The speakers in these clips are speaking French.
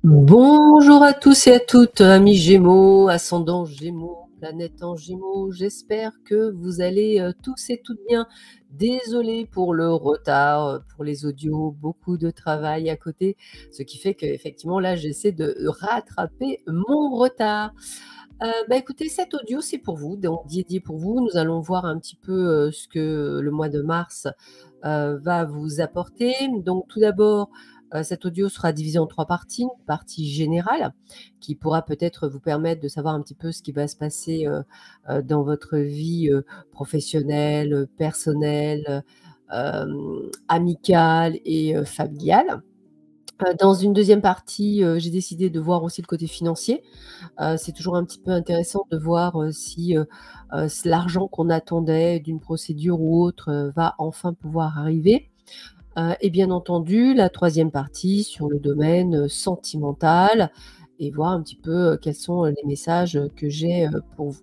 Bonjour à tous et à toutes, amis Gémeaux, ascendant Gémeaux, planète en Gémeaux. J'espère que vous allez tous et toutes bien. Désolée pour le retard, pour les audios, beaucoup de travail à côté, ce qui fait qu'effectivement là, j'essaie de rattraper mon retard. Écoutez, cet audio, c'est pour vous, donc dédié pour vous. Nous allons voir un petit peu ce que le mois de mars va vous apporter. Donc tout d'abord, cet audio sera divisé en 3 parties. Une partie générale qui pourra peut-être vous permettre de savoir un petit peu ce qui va se passer, dans votre vie, professionnelle, personnelle, amicale et familiale. Dans une deuxième partie, j'ai décidé de voir aussi le côté financier. C'est toujours un petit peu intéressant de voir, si, l'argent qu'on attendait d'une procédure ou autre, va enfin pouvoir arriver. Et bien entendu, la troisième partie sur le domaine, sentimental et voir un petit peu, quels sont, les messages, que j'ai, pour vous,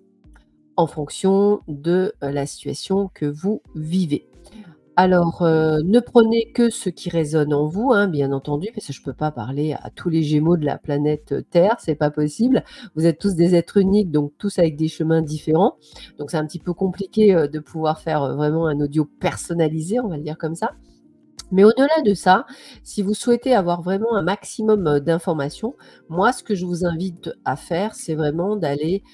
en fonction de, la situation que vous vivez. Alors, ne prenez que ce qui résonne en vous, hein, bien entendu, parce que je ne peux pas parler à tous les Gémeaux de la planète, Terre, c'est pas possible. Vous êtes tous des êtres uniques, donc tous avec des chemins différents. Donc c'est un petit peu compliqué, de pouvoir faire, vraiment un audio personnalisé, on va le dire comme ça. Mais au-delà de ça, si vous souhaitez avoir vraiment un maximum, d'informations, moi, ce que je vous invite à faire, c'est vraiment d'aller,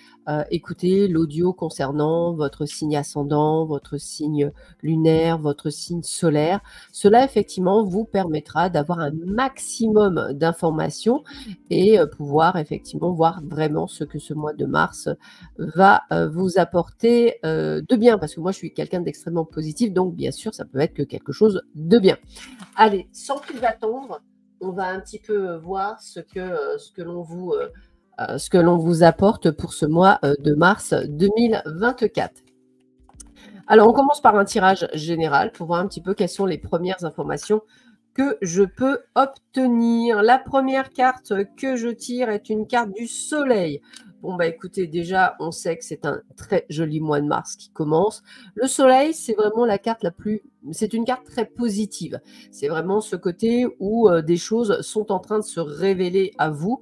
écouter l'audio concernant votre signe ascendant, votre signe lunaire, votre signe solaire. Cela, effectivement, vous permettra d'avoir un maximum d'informations et pouvoir effectivement voir vraiment ce que ce mois de mars va, vous apporter, de bien. Parce que moi, je suis quelqu'un d'extrêmement positif, donc bien sûr, ça peut être que quelque chose de bien. Allez, sans plus attendre, on va un petit peu voir ce que l'on vous apporte pour ce mois de mars 2024. Alors, on commence par un tirage général pour voir un petit peu quelles sont les premières informations que je peux obtenir. La première carte que je tire est une carte du soleil. Bon, écoutez, déjà, on sait que c'est un très joli mois de mars qui commence. Le soleil, c'est vraiment la carte c'est une carte très positive. C'est vraiment ce côté où des choses sont en train de se révéler à vous,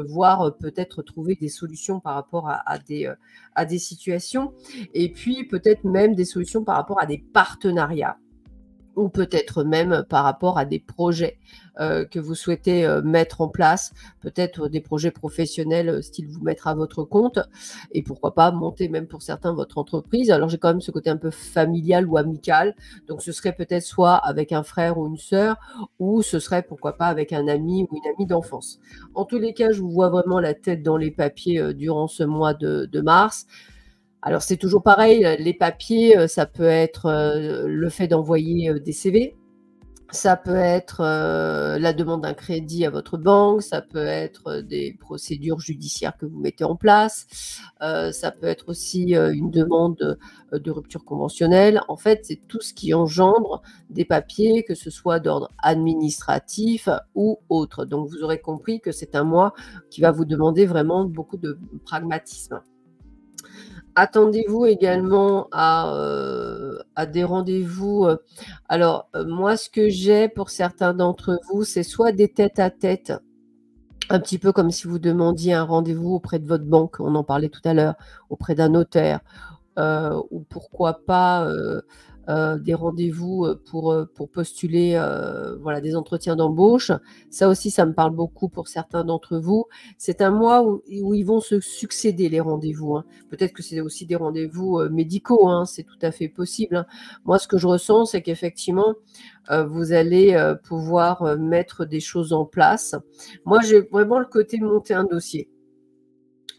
voire peut-être trouver des solutions par rapport à des situations, et puis peut-être même des solutions par rapport à des partenariats, ou peut-être même par rapport à des projets que vous souhaitez mettre en place, peut-être des projets professionnels, style vous mettre à votre compte, et pourquoi pas monter même pour certains votre entreprise. Alors j'ai quand même ce côté un peu familial ou amical, donc ce serait peut-être soit avec un frère ou une sœur, ou ce serait pourquoi pas avec un ami ou une amie d'enfance. En tous les cas, je vous vois vraiment la tête dans les papiers durant ce mois de mars. Alors c'est toujours pareil, les papiers, ça peut être, le fait d'envoyer, des CV, ça peut être, la demande d'un crédit à votre banque, ça peut être, des procédures judiciaires que vous mettez en place, ça peut être aussi, une demande, de rupture conventionnelle. En fait, c'est tout ce qui engendre des papiers, que ce soit d'ordre administratif ou autre. Donc vous aurez compris que c'est un mois qui va vous demander vraiment beaucoup de pragmatisme. Attendez-vous également à des rendez-vous, alors, moi, ce que j'ai pour certains d'entre vous, c'est soit des tête-à-tête, un petit peu comme si vous demandiez un rendez-vous auprès de votre banque, on en parlait tout à l'heure, auprès d'un notaire, ou pourquoi pas, des rendez-vous, pour postuler, voilà, des entretiens d'embauche. Ça aussi, ça me parle beaucoup pour certains d'entre vous. C'est un mois où ils vont se succéder les rendez-vous, hein. Peut-être que c'est aussi des rendez-vous, médicaux, hein, c'est tout à fait possible, hein. Moi, ce que je ressens, c'est qu'effectivement, vous allez, pouvoir, mettre des choses en place. Moi, j'ai vraiment le côté monter un dossier.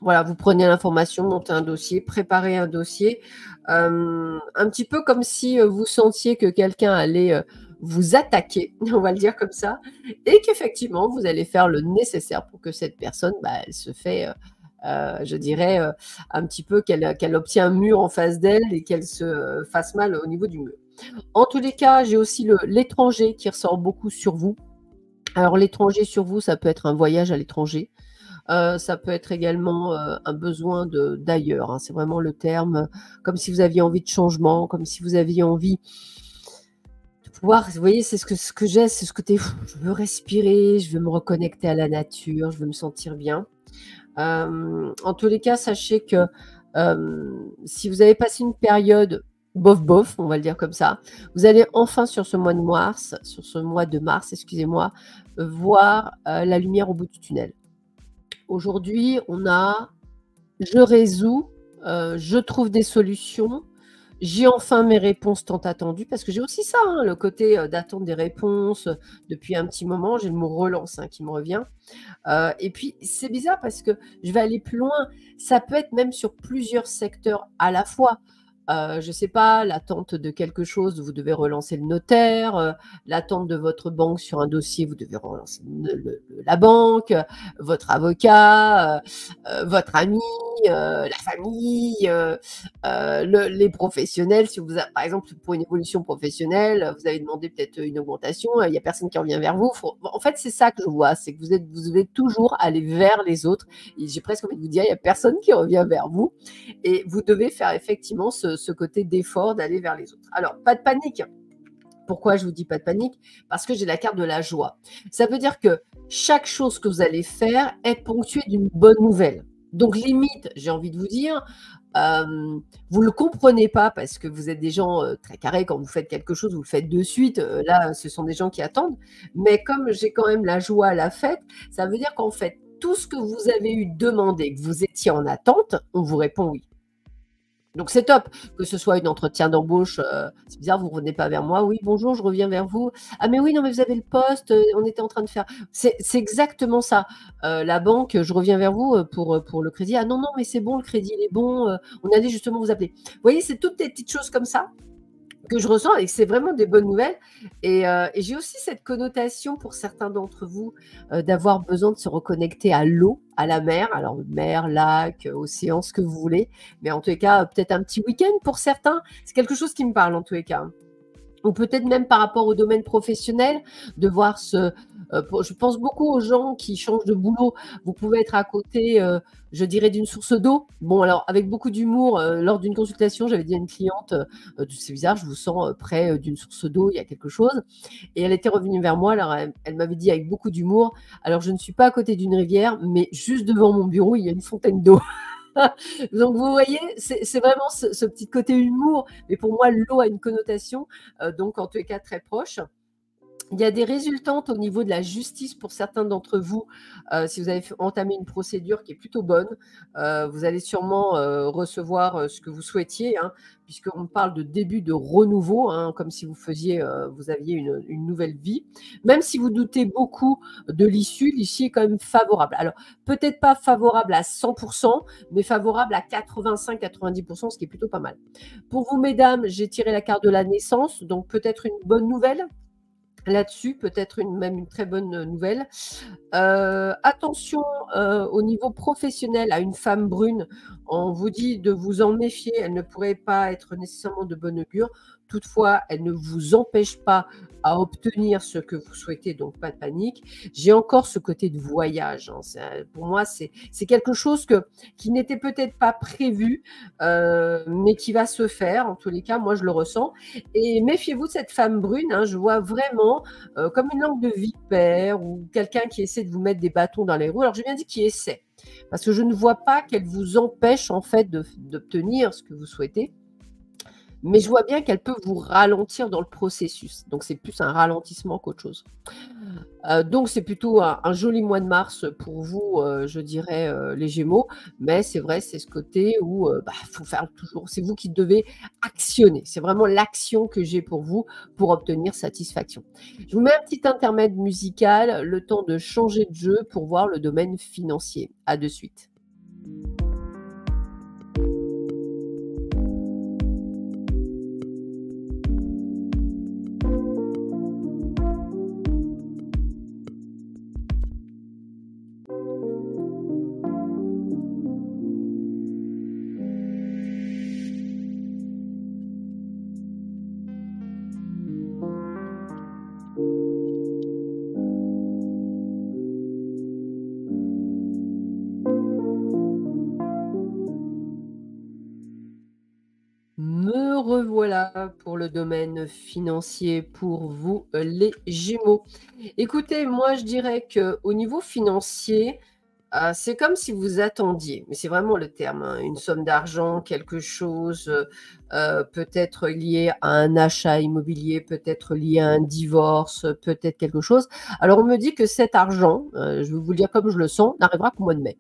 Voilà, vous prenez l'information, montez un dossier, préparez un dossier, un petit peu comme si, vous sentiez que quelqu'un allait, vous attaquer, on va le dire comme ça, et qu'effectivement vous allez faire le nécessaire pour que cette personne, elle se fait, je dirais, un petit peu qu'elle obtient un mur en face d'elle et qu'elle se, fasse mal au niveau du mur. En tous les cas, j'ai aussi l'étranger qui ressort beaucoup sur vous. Alors l'étranger sur vous, ça peut être un voyage à l'étranger. Ça peut être également, un besoin de d'ailleurs, hein. C'est vraiment le terme, comme si vous aviez envie de changement, comme si vous aviez envie de pouvoir vous voyez, c'est ce que j'ai, c'est ce côté: «Je veux respirer, je veux me reconnecter à la nature, je veux me sentir bien». En tous les cas, sachez que, si vous avez passé une période bof bof, on va le dire comme ça, vous allez enfin sur ce mois de mars, excusez-moi, voir, la lumière au bout du tunnel. Aujourd'hui, on a je résous, je trouve des solutions, j'ai enfin mes réponses tant attendues parce que j'ai aussi ça, hein, le côté, d'attendre des réponses, depuis un petit moment. J'ai le mot relance, hein, qui me revient. Et puis c'est bizarre parce que je vais aller plus loin. Ça peut être même sur plusieurs secteurs à la fois. Je sais pas, l'attente de quelque chose, vous devez relancer le notaire, l'attente de votre banque sur un dossier, vous devez relancer la banque, votre avocat, votre ami, la famille, les professionnels. Si vous a par exemple, pour une évolution professionnelle, vous avez demandé peut-être une augmentation, il y a personne qui revient vers vous. Faut en fait, c'est ça que je vois, c'est que vous devez toujours aller vers les autres et j'ai presque envie de vous dire, il y a personne qui revient vers vous et vous devez faire effectivement ce côté d'effort d'aller vers les autres. Alors, pas de panique. Pourquoi je vous dis pas de panique? Parce que j'ai la carte de la joie. Ça veut dire que chaque chose que vous allez faire est ponctuée d'une bonne nouvelle. Donc limite, j'ai envie de vous dire, vous ne le comprenez pas parce que vous êtes des gens, très carrés, quand vous faites quelque chose, vous le faites de suite, là, ce sont des gens qui attendent. Mais comme j'ai quand même la joie à la fête, ça veut dire qu'en fait, tout ce que vous avez eu demandé, que vous étiez en attente, on vous répond oui. Donc c'est top, que ce soit une entretien d'embauche, c'est bizarre, vous revenez pas vers moi: «Oui, bonjour, je reviens vers vous. Ah mais oui, non, mais vous avez le poste, on était en train de faire» c'est exactement ça. La banque, je reviens vers vous, pour le crédit: «Ah non, non, mais c'est bon, le crédit, il est bon, on allait justement vous appeler». Vous voyez, c'est toutes des petites choses comme ça que je ressens et que c'est vraiment des bonnes nouvelles et j'ai aussi cette connotation pour certains d'entre vous, d'avoir besoin de se reconnecter à l'eau, à la mer, alors mer, lac, océan, ce que vous voulez, mais en tous les cas, peut-être un petit week-end pour certains. C'est quelque chose qui me parle en tous les cas, hein. Ou peut-être même par rapport au domaine professionnel, de voir pour je pense beaucoup aux gens qui changent de boulot. Vous pouvez être à côté, je dirais d'une source d'eau. Bon alors avec beaucoup d'humour, lors d'une consultation, j'avais dit à une cliente, «C'est bizarre, je vous sens, près, d'une source d'eau, il y a quelque chose» et elle était revenue vers moi, alors elle m'avait dit avec beaucoup d'humour: «Alors je ne suis pas à côté d'une rivière, mais juste devant mon bureau, il y a une fontaine d'eau». Donc vous voyez, c'est vraiment ce petit côté humour, mais pour moi l'eau a une connotation, donc en tous les cas très proche. Il y a des résultantes au niveau de la justice pour certains d'entre vous, si vous avez entamé une procédure qui est plutôt bonne. Vous allez sûrement, recevoir, ce que vous souhaitiez, hein, puisqu'on parle de début de renouveau, hein, comme si vous aviez une nouvelle vie. Même si vous doutez beaucoup de l'issue, l'issue est quand même favorable. Alors, peut-être pas favorable à 100, mais favorable à 85-90, ce qui est plutôt pas mal. Pour vous mesdames, j'ai tiré la carte de la naissance, donc peut-être une bonne nouvelle? Là-dessus, peut-être même une très bonne, nouvelle. Attention, au niveau professionnel à une femme brune, on vous dit de vous en méfier, elle ne pourrait pas être nécessairement de bon augure. Toutefois, elle ne vous empêche pas à obtenir ce que vous souhaitez, donc pas de panique. J'ai encore ce côté de voyage, hein, pour moi, c'est quelque chose qui n'était peut-être pas prévu, mais qui va se faire. En tous les cas, moi, je le ressens et méfiez-vous de cette femme brune, hein. Je vois vraiment, comme une langue de vipère ou quelqu'un qui essaie de vous mettre des bâtons dans les roues. Alors j'ai bien dit qui essaie, parce que je ne vois pas qu'elle vous empêche en fait d'obtenir ce que vous souhaitez, mais je vois bien qu'elle peut vous ralentir dans le processus. Donc c'est plus un ralentissement qu'autre chose. Donc c'est plutôt un joli mois de mars pour vous, je dirais, les Gémeaux. Mais c'est vrai, c'est ce côté où, faut faire toujours c'est vous qui devez actionner. C'est vraiment l'action que j'ai pour vous, pour obtenir satisfaction. Je vous mets un petit intermède musical, le temps de changer de jeu pour voir le domaine financier. À de suite. revoilà pour le domaine financier pour vous, les Gémeaux. Écoutez, moi je dirais qu'au niveau financier, c'est comme si vous attendiez, mais c'est vraiment le terme, hein, une somme d'argent, quelque chose, peut-être lié à un achat immobilier, peut-être lié à un divorce, peut-être quelque chose. Alors on me dit que cet argent, je vais vous le dire comme je le sens, n'arrivera qu'au mois de mai.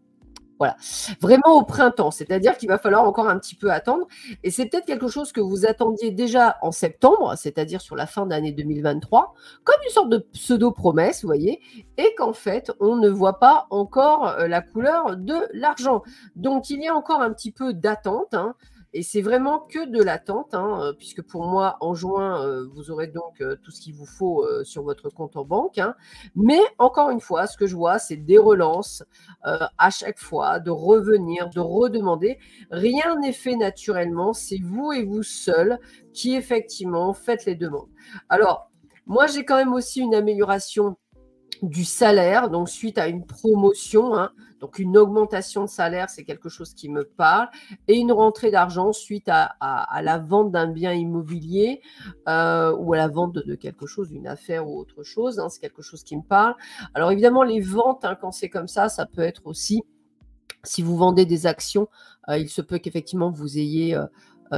Voilà, vraiment au printemps, c'est-à-dire qu'il va falloir encore un petit peu attendre et c'est peut-être quelque chose que vous attendiez déjà en septembre, c'est-à-dire sur la fin d'année 2023, comme une sorte de pseudo-promesse, vous voyez? Et qu'en fait, on ne voit pas encore, la couleur de l'argent. Donc il y a encore un petit peu d'attente, hein, et c'est vraiment que de l'attente, hein, puisque pour moi, en juin, vous aurez donc, tout ce qu'il vous faut, sur votre compte en banque, hein. Mais encore une fois, ce que je vois, c'est des relances, à chaque fois, de revenir, de redemander. Rien n'est fait naturellement, c'est vous et vous seul qui effectivement faites les demandes. Alors, moi, j'ai quand même aussi une amélioration du salaire, donc suite à une promotion, hein, donc une augmentation de salaire, c'est quelque chose qui me parle, et une rentrée d'argent suite à la vente d'un bien immobilier ou à la vente de quelque chose, d'une affaire ou autre chose, hein, c'est quelque chose qui me parle. Alors évidemment, les ventes, hein, quand c'est comme ça peut être aussi si vous vendez des actions, il se peut qu'effectivement vous ayez,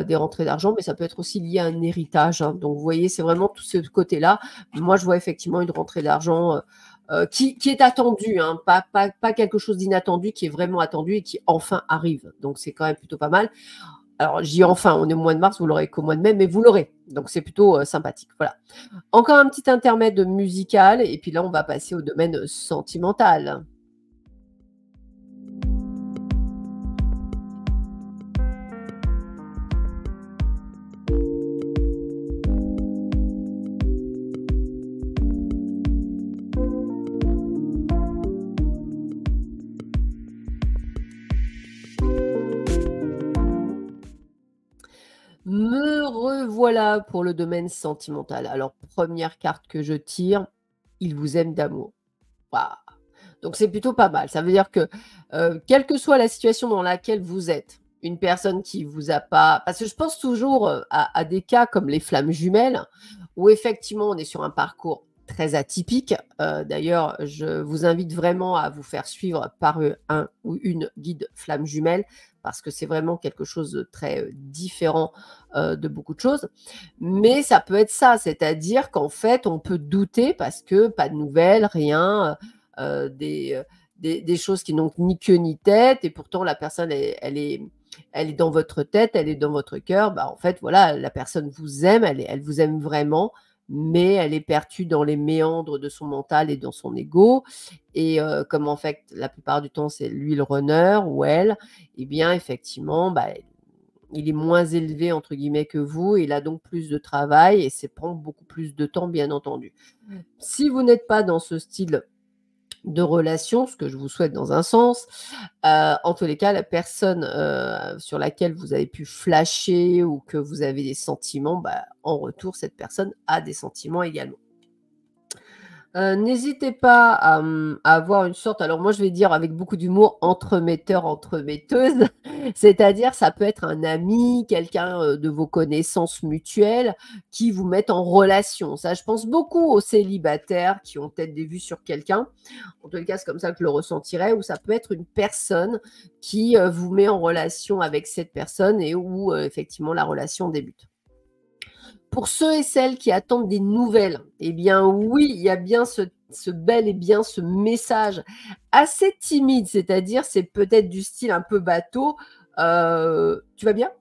des rentrées d'argent, mais ça peut être aussi lié à un héritage, hein. Donc vous voyez, c'est vraiment tout ce côté-là. Moi, je vois effectivement une rentrée d'argent, qui est attendue, hein, pas quelque chose d'inattendu, qui est vraiment attendu et qui enfin arrive. Donc c'est quand même plutôt pas mal. Alors je dis enfin, on est au mois de mars, vous l'aurez qu'au mois de mai, mais vous l'aurez. Donc c'est plutôt, sympathique, voilà. Encore un petit intermède musical et puis là, on va passer au domaine sentimental. Me revoilà pour le domaine sentimental. Alors, première carte que je tire, il vous aime d'amour. Waouh! Donc c'est plutôt pas mal. Ça veut dire que, quelle que soit la situation dans laquelle vous êtes, une personne qui vous a pas parce que je pense toujours, à des cas comme les flammes jumelles, où effectivement on est sur un parcours très atypique. D'ailleurs, je vous invite vraiment à vous faire suivre par, un ou une guide flamme jumelle, parce que c'est vraiment quelque chose de très, différent, de beaucoup de choses. Mais ça peut être ça, c'est-à-dire qu'en fait, on peut douter parce que pas de nouvelles, rien, des choses qui n'ont ni queue ni tête et pourtant la personne elle est dans votre tête, elle est dans votre cœur. Bah, en fait, voilà, la personne vous aime, elle vous aime vraiment, mais elle est perdue dans les méandres de son mental et dans son ego et comme en fait, la plupart du temps, c'est lui le runner ou elle, eh bien effectivement, bah, il est moins «élevé» entre guillemets que vous, il a donc plus de travail et c'est prend beaucoup plus de temps, bien entendu. Si vous n'êtes pas dans ce style de relation, ce que je vous souhaite dans un sens. En tous les cas, la personne, sur laquelle vous avez pu flasher ou que vous avez des sentiments, bah, en retour, cette personne a des sentiments également. N'hésitez pas à avoir une sorte alors moi je vais dire avec beaucoup d'humour, entremetteur, entremetteuse, c'est-à-dire ça peut être un ami, quelqu'un, de vos connaissances mutuelles qui vous mettent en relation. Ça, je pense beaucoup aux célibataires qui ont peut-être des vues sur quelqu'un. En tout cas, c'est comme ça que je le ressentirais ou ça peut être une personne qui, vous met en relation avec cette personne et où, effectivement la relation débute. Pour ceux et celles qui attendent des nouvelles, eh bien oui, il y a bien ce bel et bien ce message assez timide, c'est-à-dire c'est peut-être du style un peu bateau, «Tu vas bien?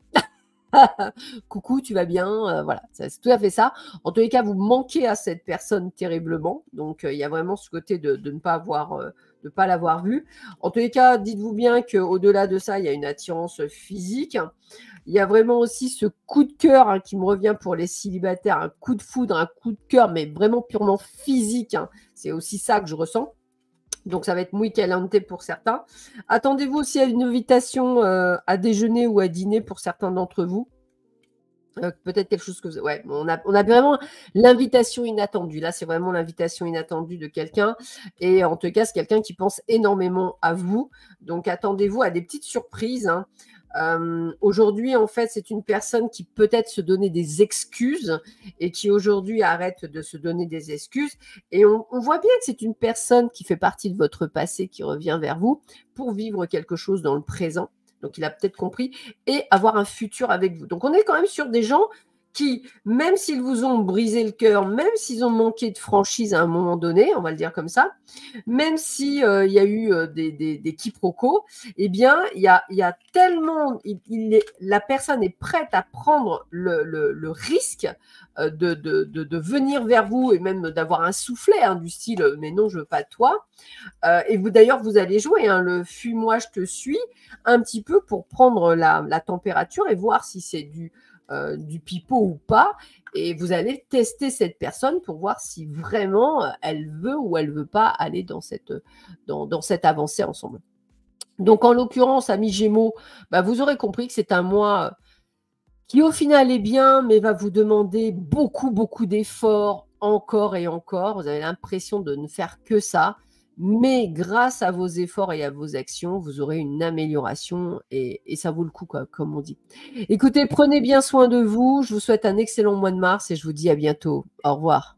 Coucou, tu vas bien?» Voilà, c'est tout à fait ça. En tous les cas, vous manquez à cette personne terriblement, donc il y a vraiment ce côté de ne pas avoir, de pas l'avoir vue. En tous les cas, dites-vous bien qu'au-delà de ça, il y a une attirance, physique. Il y a vraiment aussi ce coup de cœur, hein, qui me revient pour les célibataires, un coup de foudre, un coup de cœur, mais vraiment purement physique, hein. C'est aussi ça que je ressens. Donc ça va être muy caliente pour certains. Attendez-vous aussi à une invitation, à déjeuner ou à dîner pour certains d'entre vous. Peut-être quelque chose que vous ouais, on a vraiment l'invitation inattendue. Là, c'est vraiment l'invitation inattendue de quelqu'un et en tout cas, c'est quelqu'un qui pense énormément à vous. Donc attendez-vous à des petites surprises, hein. Aujourd'hui, en fait, c'est une personne qui peut-être se donnait des excuses et qui aujourd'hui arrête de se donner des excuses. Et on voit bien que c'est une personne qui fait partie de votre passé qui revient vers vous pour vivre quelque chose dans le présent. Donc, il a peut-être compris et avoir un futur avec vous. Donc, on est quand même sur des gens qui, même s'ils vous ont brisé le cœur, même s'ils ont manqué de franchise à un moment donné, on va le dire comme ça, même si il y a eu des quiproquos, eh bien, il y a tellement, la personne est prête à prendre le risque de venir vers vous et même d'avoir un soufflet du style mais non, je veux pas de toi. Et vous d'ailleurs, vous allez jouer le fuis-moi, je te suis un petit peu pour prendre la température et voir si c'est du pipeau ou pas. Et vous allez tester cette personne pour voir si vraiment elle veut ou elle veut pas aller dans cette avancée ensemble. Donc, en l'occurrence, amis Gémeaux, vous aurez compris que c'est un mois qui, au final, est bien, mais va vous demander beaucoup, beaucoup d'efforts encore et encore. Vous avez l'impression de ne faire que ça. Mais grâce à vos efforts et à vos actions, vous aurez une amélioration et ça vaut le coup, quoi, comme on dit. Écoutez, prenez bien soin de vous. Je vous souhaite un excellent mois de mars et je vous dis à bientôt. Au revoir.